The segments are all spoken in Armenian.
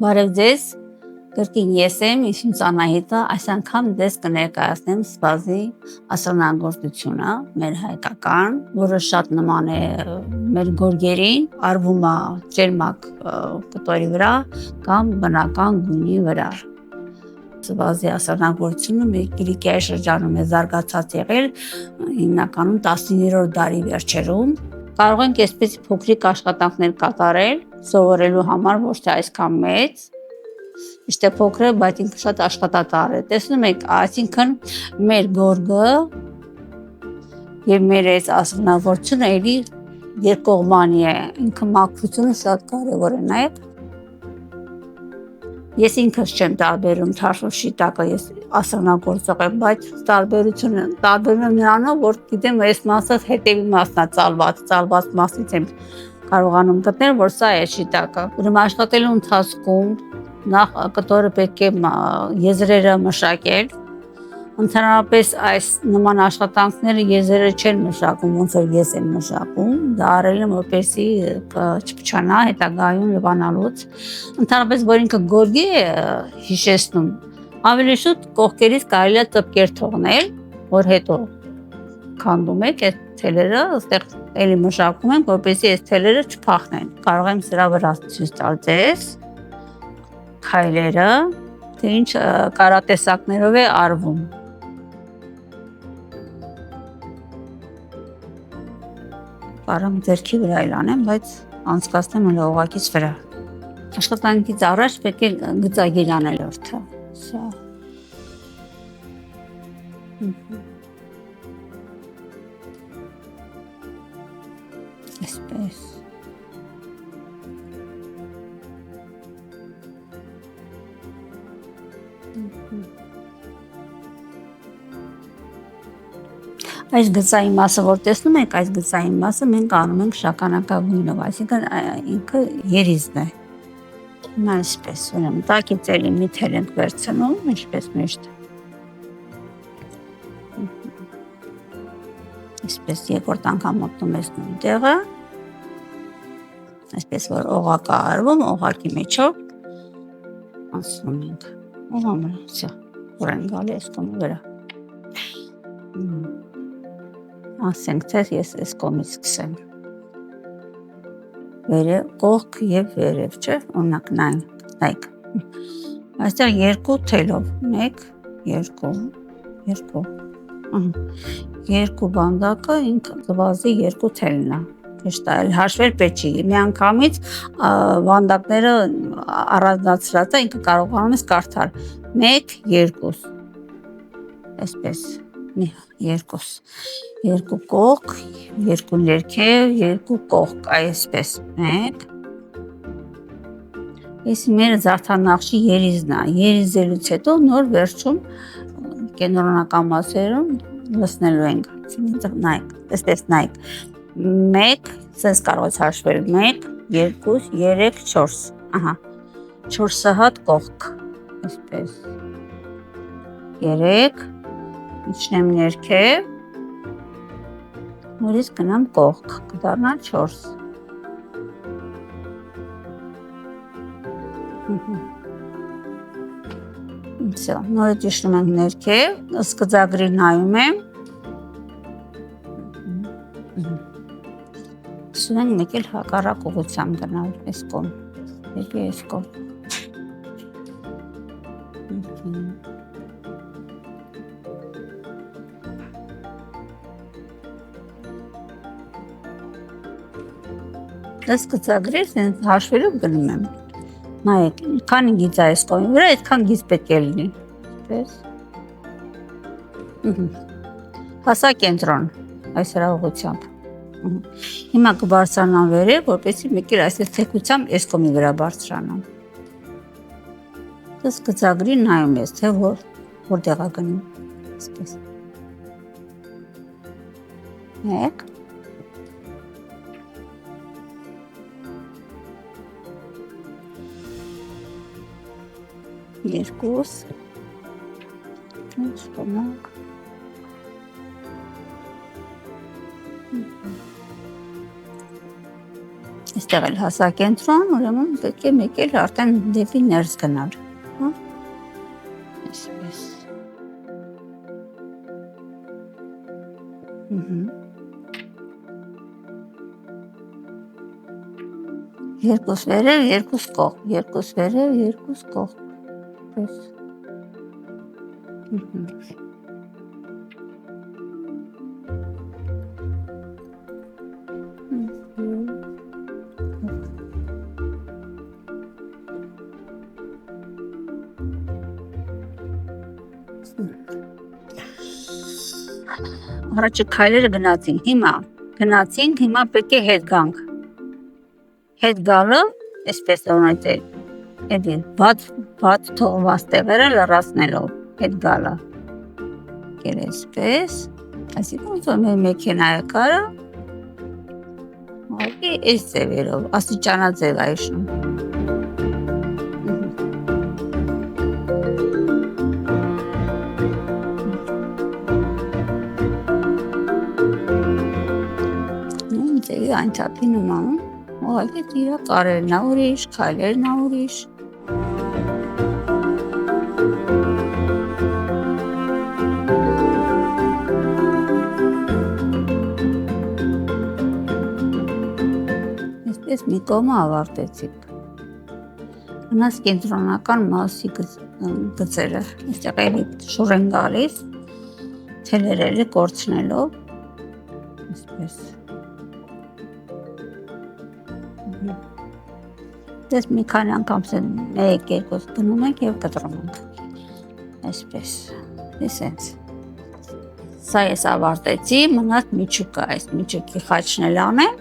Բարև ձեզ, կրկին ես եմ, Իշխուն Անահիտը, այս անգամ ձեզ կներկայացնեմ սպազի ասեղնագործությունը, մեր հայկական, որը շատ նման է մեր գորգերին, արվում է ճերմակ կտորի վրա կամ բնական գույնի վրա։ Սպազի ասեղնագործությունը մեր Կիլիկիայի շրջանում է զարգացած եղել հիմնականում 19-րդ դարի վերջերում։ Կարող ենք այսպես փոքրիկ աշխատանքներ կատարել, սովորելու համար ոչ թե այսքան մեծ, Իշտե փոքր է, բայց ինքը շատ աշխատատար է։ Տեսնում եք, այսինքն մեր գորգը եւ մեր այս ասեղնագործությունը էլի երկկողմանի է, ինքը մաքրությունը շատ կարեւոր է, նայեք։ Ես ինքս չեմ տարբերում թարխ շիտակը, ես ասեղնագործող եմ, բայց տարբերում եմ նրանով, որ գիտեմ, այս մասը հետևի մասն է ծալված մասից եմ կարողանում գտնել, որ սա է շիտակը։ Ուրեմն աշխատելու ընթացքում նախ կտորը պետք է եզրերը մշակել։ Ընդհանրապես այս նման աշխատանքները եզրերը չեն մշակում, ոնց որ ես եմ մշակում, դա արել եմ որպեսզի չփչանա հետագայում լվանալուց։ Ընդհանրապես որ ինքը գորգի է հիշեցնում, ավելի շուտ կողքերից կարելի է ծպկեր թողնել, որ հետո քանդում եք այդ թելերը, այստեղ էլի մշակում ենք, որպեսզի այս թելերը չփախնեն։ Կարող եմ սրա վրա ցույց տալ ձեզ քայլերը, թե ինչ կարատեսակներով է արվում։ Կարամ ձեռքի վրա էլ անեմ, բայց անցկացնեմ հենց օղակից վրա։ Աշխատանքից առաջ պետք է գծագիր անել օրթը։ Սա։ Այսպես։ Այս գծային մասը, որ տեսնում եք, այս գծային մասը մենք անում ենք շագանակագույնով, այսինքն ինքը երիզն է։ Հիմա այսպես, ուրեմն տակից էլի մի թել ենք վերցնում, ինչպես միշտ։ Այսպես երկրորդ անգամ մտնում ես նույն տեղը։ Այսպես որ օղակ է արվում, օղակի մեջով անցնում ենք։ Ահա, սա, որ են գալի այս կողմի վրա։ Ասենք թե ես այս կողմից սկսեմ։ Վերև, կողք եւ վերև, չէ՞, օրինակ նայեք։ Այստեղ երկու թելով, 1, 2, երկու բանդակը ինքը սպազի երկու թելն է։ Ճիշտ է, հաշվել պետք չի։ Մի անգամից բանդակները առանձնացրած է, ինքը կարողանում ես կարդալ 1, 2։ Այսպես։ 2 երկու կողք, երկու ներքև, երկու կողք, այսպես 1։ Ես մեր զարդանախշի երիզն է, երիզելուց հետո նոր վերջում կենտրոնական մասերում լցնելու ենք, նայեք, այսպես նայեք, 1, սենց կարող ես հաշվել, 1, 2, 3, 4, ահա, 4 հատ կողք, այսպես, 3, իջնեմ ներքև, նորից գնամ կողք, կդառնա 4։ Всё, նորից իջնում ենք ներքև, սկզբագրի նայում եմ։ Սուր ենք մեկ էլ հակառակ ուղղությամբ գնալ այս կողմ, եկի այս կողմ։ Այս գծագրից հաշվելով գնում եմ։ Նայեք, քանի գիծ է այս կողմի վրա, այդքան գիծ պետք է լինի։ Այսպես։ Հասա կենտրոն, այս հրահողությամբ։ Հիմա կբարձրանամ վերև, որպեսզի մեկ էլ այսպես թեքությամբ այս կողմի վրա բարձրանամ։ Այս գծագրին նայում ես, թե որտեղ է գնում։ Այսպես։ Մեկ։ Երկուս, շտոմակ, այս այստեղ էլ հասա կենտրոն, ուրեմն պետք է մեկել արդեն դեպի ներս գնալ, հա։ Այսպես։ Երկուս վերև, երկուս կողմ, երկուս վերև, երկուս կողմ։ Պես։ Առաջը քայլերը գնացինք, հիմա պետք է հետ գանք։ Հետ գալը, այսպես օրինակ էդի բաց թողված տեղերը լրացնելով հետ գալը։ Գել այսպես, այսինքն ոնց մեր մեքենայը կարա, այդի այս ձևերով, աստիճանաձև այշնում։ Այն չափի նմանում, ուղղակի դիրա կարելն է ուրիշ, քայլերն է ուրիշ։ Այսպես մի կողմը ավարտեցիք։ Մնաց կենտրոնական մասի գծերը, այստեղ էլի շուռ են գալիս, թելերերը կորցնելով, այսպես։ Դες մի քանի անգամ մեկ երկուս գնում ենք և կտրում ենք, այսպես, իսենց, սա ես ավարտեցի, մնաց միջուկը, այս միջուկի խաչն էլ անեմ,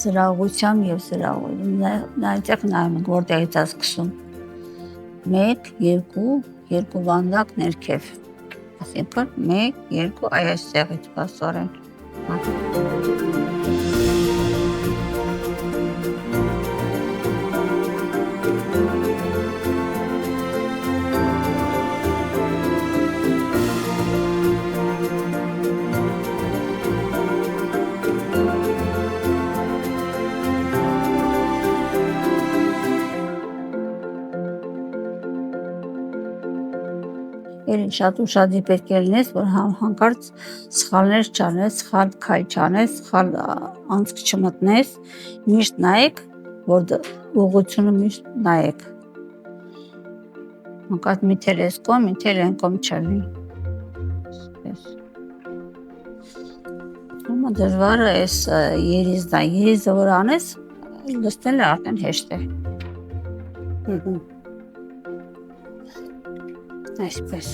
սրաղությամբ և սրաղությամբ, այնտեղ նայում ենք, որտեղից է սկսում, 1, 2, երկու վանդակ ներքև, այսինքն 1, 2, այս տեղից բաստորեն։ Շատ ուշադիր պետք է լինես, որ հանկարծ սխալներ չանես, սխալ քայլ չանես, սխալ անցք չմտնես, միշտ նայեք, որ ուղղությունը միշտ նայեք։ Հանկարծ մի թել էս կողմ, մի թել այն կողմ չլինի։ Հիմա դժվարը էս երիզն է, երիզը որ անես, լցնելը արդեն հեշտ է։ Այսպես։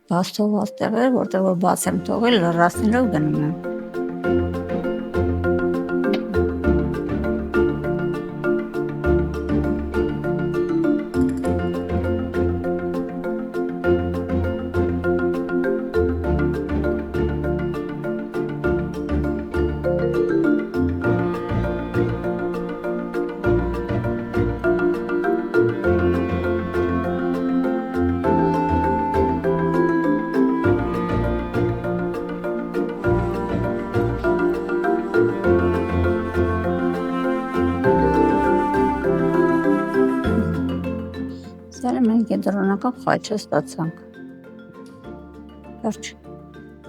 Բաց թողված տեղեր, որտեղ որ բաց եմ թողել, լրացնելով գնում եմ։ Մենք կենտրոնական խաչը ստացանք։ Վերջ։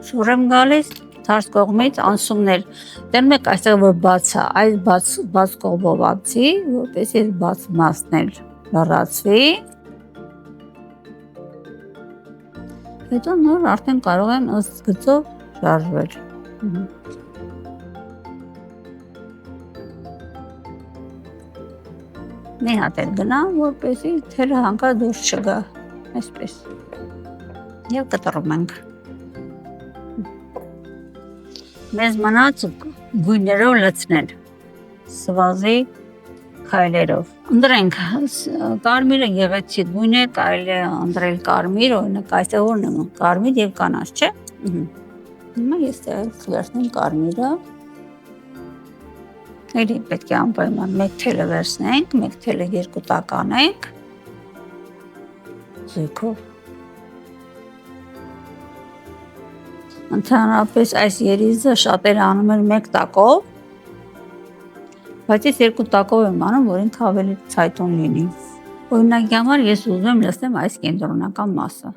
Շուռ եմ գալիս, թարս կողմից անցումներ։ Դեռ մեկ այստեղ որ բաց է, այս բաց կողմով անցի, որպես այս բաց մասն էլ լրացվի։ Հետո նոր արդեն կարող եմ ըստ գծով շարժվել։ Մի հատ էլ գնամ, որպեսզի թելը հանկարծ դուրս չգա, այսպես, և կտրում ենք։ Մեզ մնաց գույներով լցնել, սվազի քայլերով։ Ընտրենք, կարմիրը գեղեցիկ գույն է, կարելի է ընտրել կարմիր, օրինակ այստեղ որն եմ, կարմիր և կանաչ, չէ։ Հիմա ես վերցնեմ կարմիրը, Էլի պետք է անպայման մեկ թելը վերցնենք, մեկ թելը երկու տակ անենք, զույգով։ Ընդհանրապես այս երիզը շատերը անում են մեկ տակով, բայց ես երկու տակով եմ անում, որ ինքը ավելի ցայտուն լինի։ Օրինակի համար ես ուզում եմ լցնեմ այս կենտրոնական մասը։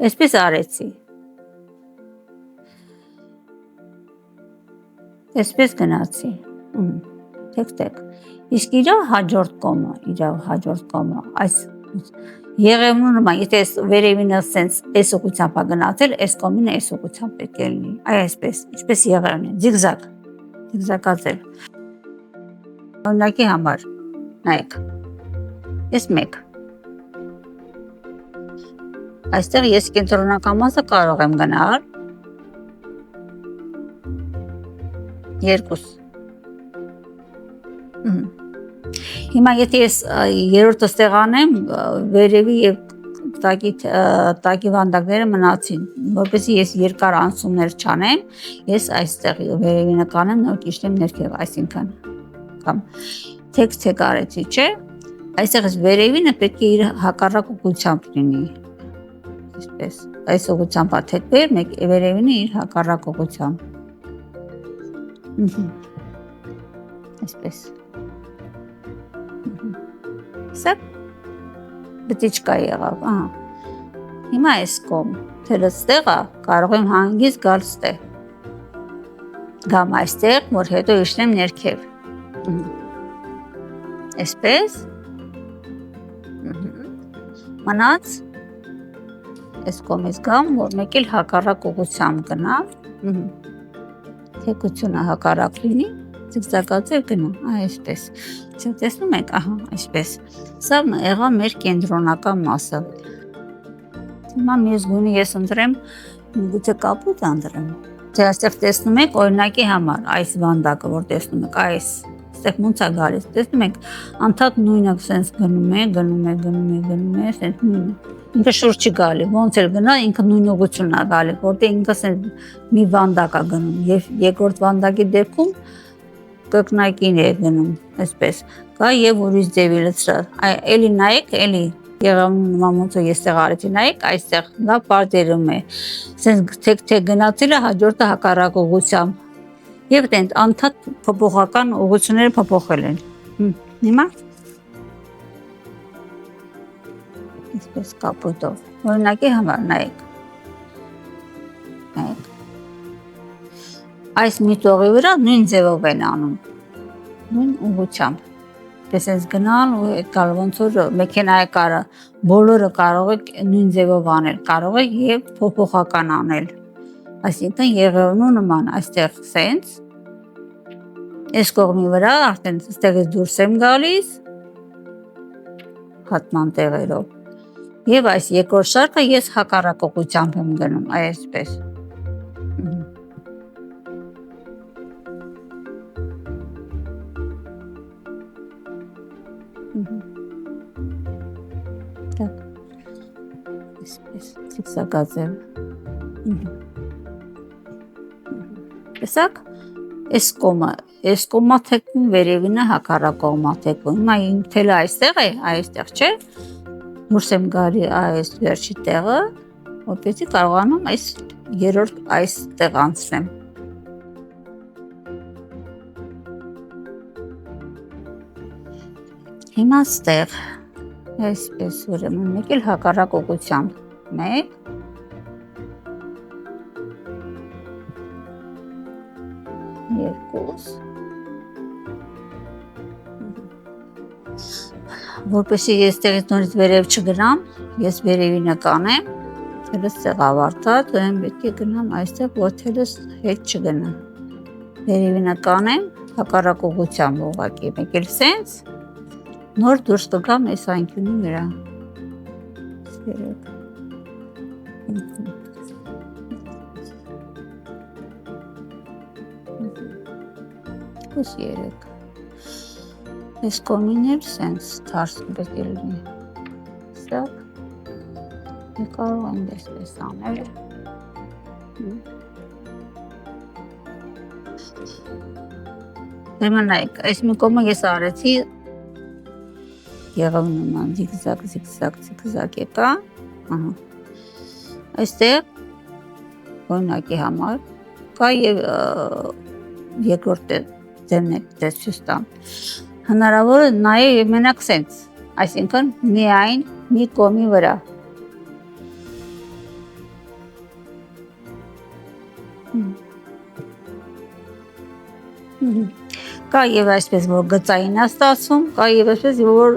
Այսպես արեցի։ Այսպես գնացի։ Թեք։ Իսկ իր հաջորդ կոմը, այս եղևնու նման, եթե վերևինը սենց այս ուղղությամբ գնացել, այս կոմինը այս ուղղությամբ պետք է լինի։ Այսպես, ինչպես եղևնի, զիգզագացել։ Օրինակի համար, նայեք, այս մեկ։ Այստեղ ես կենտրոնական մասը կարող եմ գնալ, երկուս։ Հիմա եթե ես երրորդը ստեղ անեմ, վերևի եւ տակի վանդակները մնացին, որպեսզի ես երկար անցումներ չանեմ, ես այստեղ վերևինը կանեմ, նոր կիշտեմ ներքև, այսինքն կամ թեք արեցի, չէ՞։ Այստեղ վերևինը պետք է իր հակառակ ուղղությամբ լինի։ Այսպես, այս ուղղությամբ թեքվեր, մեկ վերևինը իր հակառակ ուղղությամբ։ Այսպես։ Սա բտիչկա եղավ, Հիմա այս կողմ, թելը ստեղ է, կարող եմ հանգիստ գալ ստեղ։ Գամ այստեղ, որ հետո իջնեմ ներքև։ Այսպես։ Մնաց այս կողմից գամ, որ մեկ էլ հակառակ ուղղությամբ գնա։ Թեքությունը հակառակ լինի, զիգզագացել գնա, այսպես։ Տեսնում եք, այսպես։ Սա եղավ մեր կենտրոնական մասը։ Հիմա մյուս գույնը ես ընտրեմ, միգուցե կապույտ ընտրեմ։ Դե այստեղ տեսնում եք օրինակի համար այս վանդակը, որ տեսնում եք, այստեղ ոնց է գալիս, տեսնում եք, անդադ նույնը սենց գնում է, սենց նույնը։ Ինքը շուրջ չի գալի, ոնց էլ գնա, ինքը նույն ուղղությունն է գալի, որտեղ ինքը սենց մի վանդակ է գնում, եւ երկրորդ վանդակի դեպքում կրկնակին է գնում, այսպես։ Կա եւ ուրիշ ձևի լցրած։ Էլի նայեք, էլի եղավնու նման ոնց ես ստեղ արեցի, նայեք, այստեղ լավ բարձերում է։ Սենց թեք գնացելը հաջորդը հակառակ ուղղությամբ։ Եվ տենց անդադ փոփոխական ուղղությունները փոփոխել են։ Հիմա այսպես կապույտով։ Օրինակի համար նայեք։ Այս մի տողի վրա նույն ձևով են անում, նույն ուղղությամբ։ Տեսենց գնալ ու գալ, ոնց որ մեքենայի կարը, բոլորը կարող եք նույն ձևով անել, կարող եք եւ փոփոխական անել։ Այսինքն եղևնու նման այստեղ սենց, այս կողմի վրա արդեն ստեղից դուրս եմ գալիս, հատման տեղերով։ Եվ այս երկրորդ շարքը ես հակառակ ուղղությամբ եմ գնում, այսպես։ Այսպես, զիգզագացել։ Տեսակ, այս կոմա թեքվում, վերևինը հակառակ կողմա թեքվում։ Հիմա իմ թելը այստեղ է, այստեղ չէ։ Դուրս եմ գալի այս վերջի տեղը, որպեսզի կարողանամ այս երրորդ այստեղ անցնեմ։ Հիմա ստեղ, այսպես ուրեմն մեկ էլ հակառակ ուղղությամբ, մեկ, երկուս, որպեսզի ես տեղից նորից վերև չգնամ, ես վերևինը կանեմ, թելս ստեղ ավարտած, ուրեմն պետք է գնամ այստեղ, որ թելս հետ չգնա։ Վերևինը կանեմ, հակառակ ուղղությամբ ուղղակի, մեկ էլ սենց, նոր դուրս կգամ այս անկյունի վրա։ Ус երեք։ Այս կողմին էլ սենց թարսում պետք է լինի։ Սակ, կարող եմ դեսպես անել։ Հիմա նայեք, այս մի կողմը ես արեցի եղավ նման զիգզագ եկա, ահա, այստեղ օրինակի համար կա և երկրորդ ձևն է դες ցույց տամ, հնարավոր է նաև և մենակ սենց, այսինքն միայն մի կողմի վրա, կա և այսպես, որ գծային է ստացվում, կա և այսպես, որ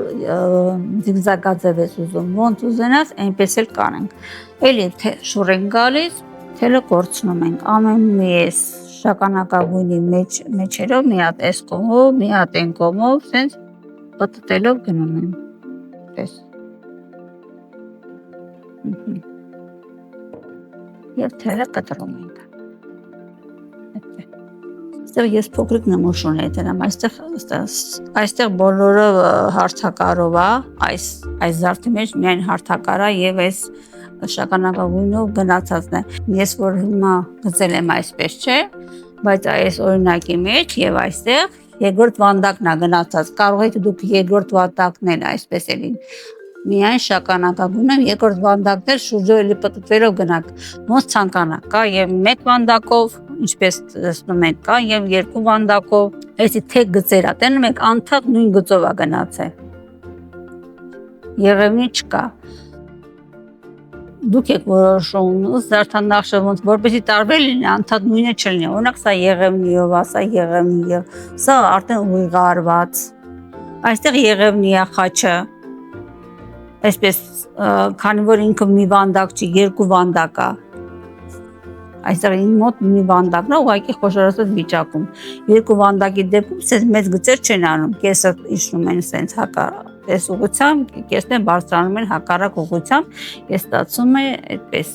զիգզագաձև ես ուզում, ոնց ուզենաս, այնպես էլ կանենք, էլի շուռ ենք գալիս, թելը կորցնում ենք, ամեն մի ես շագանակագույնի մեջերով, մի հատ այս կողմով, մի հատ այն կողմով, սենց պտտելով գնում ենք, պես, և թելը կտրում ենք, այստեղ ես փոքրիկ նմուշ ունեի դրամ, այստեղ բոլորը հարթակարով է, այս զարդի մեջ միայն հարթակար է և այս շագանակագույնով գնացածն է, ես որ հիմա գծել եմ այսպես չէ, բայց այս օրինակի մեջ և այստեղ երկրորդ վանդակն է գնացած, կարող եք դուք երկրորդ վանդակն էլ այսպես էլի, միայն շագանակագույնով երկրորդ վանդակն էլ շուրջով էլի պտտվելով գնաք, ոնց ցանկանաք, կա և մեկ վանդակով, ինչպես տեսնում եք, կա և երկու վանդակով, այսի թեք գծեր է, տենում եք անդադ նույն գծով է գնացել, եղևնի չկա, դուք եք որոշում, զարդանախշը ոնց, որպեսզի տարբեր լինի, անդադ նույնը չլինի, օրինակ սա եղևնիով է, սա եղևնիով, սա արդեն ուղիղ արված, այստեղ եղևնի է խաչը, այսպես, քանի որ ինքը մի վանդակ չի, երկու վանդակ է, այստեղ իմ մոտ մի վանդակն է, ուղղակի խոշորացված վիճակում, երկու վանդակի դեպքում սենց մեծ գծեր չեն անում, կեսը իջնում են սենց այս ուղղությամբ, կեսն են բարձրանում են հակառակ ուղղությամբ, ես ստացվում է այդպես,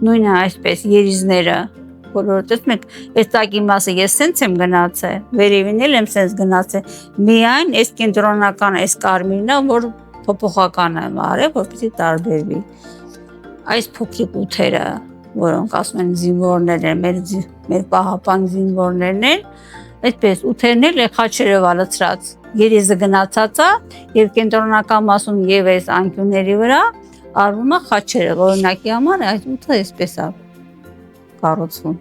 նույնը այսպես երիզները, բոլորը տեսնում եք, այս ծակի մասը ես սենց եմ գնացել, վերևին էլ եմ սենց գնացել, միայն այս կենտրոնական այս կարմիրն է, որ փոփոխական եմ արել, որպեսզի տարբերվի, այս փոքրիկ ութերը, որոնք ասում են զինվորներ են, մեր պահապան զինվորներն են, այդպես ութերն էլ խաչերով է լցրած, երիզը գնացած է և կենտրոնական մասում և այս անկյունների վրա արվում է խաչերով, օրինակի համար այս ութը այսպես է կառուցվում,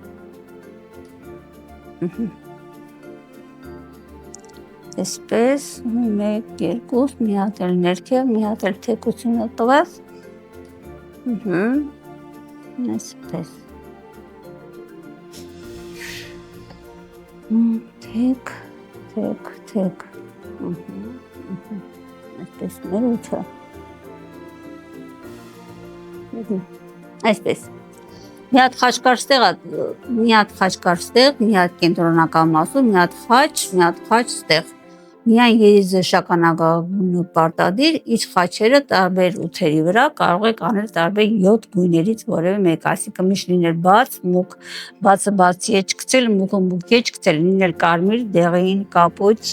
այսպես, մեկ, երկուս, մի հատ էլ ներքև, մի հատ էլ թեկությունը տվեց, այսպես, թեք, այսպես մեր ութը, այսպես, մի հատ խաչ կար ստեղ, մի հատ կենտրոնական մասում, մի հատ խաչ ստեղ, միայն երիզը շագանակագույնը պարտադիր, իր խաչերը տարբեր ութերի վրա կարող եք անել տարբեր 7 գույներից որևէ մեկը, այսինքն միշտ լինել բաց, մուգ, բացը բացի է չգցել, մուգը մուգի է չգցել, լինել կարմիր, դեղին, կապույտ,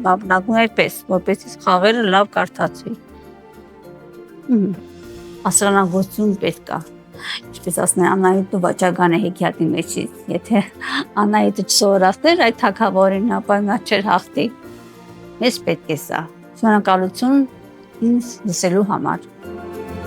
բաբնագույն այդպես, որպեսզի խաղերը լավ կարդացվի, ասեղնագործություն պետք է, ինչպես ասում են Անահիտը վաճառական է հեքիաթի մեջից, եթե Անահիտը չսովորացներ այդ թագավորին, ապա նա չէր հաղթի, մեզ պետք է սա, շնորհակալություն ինձ լսելու համար։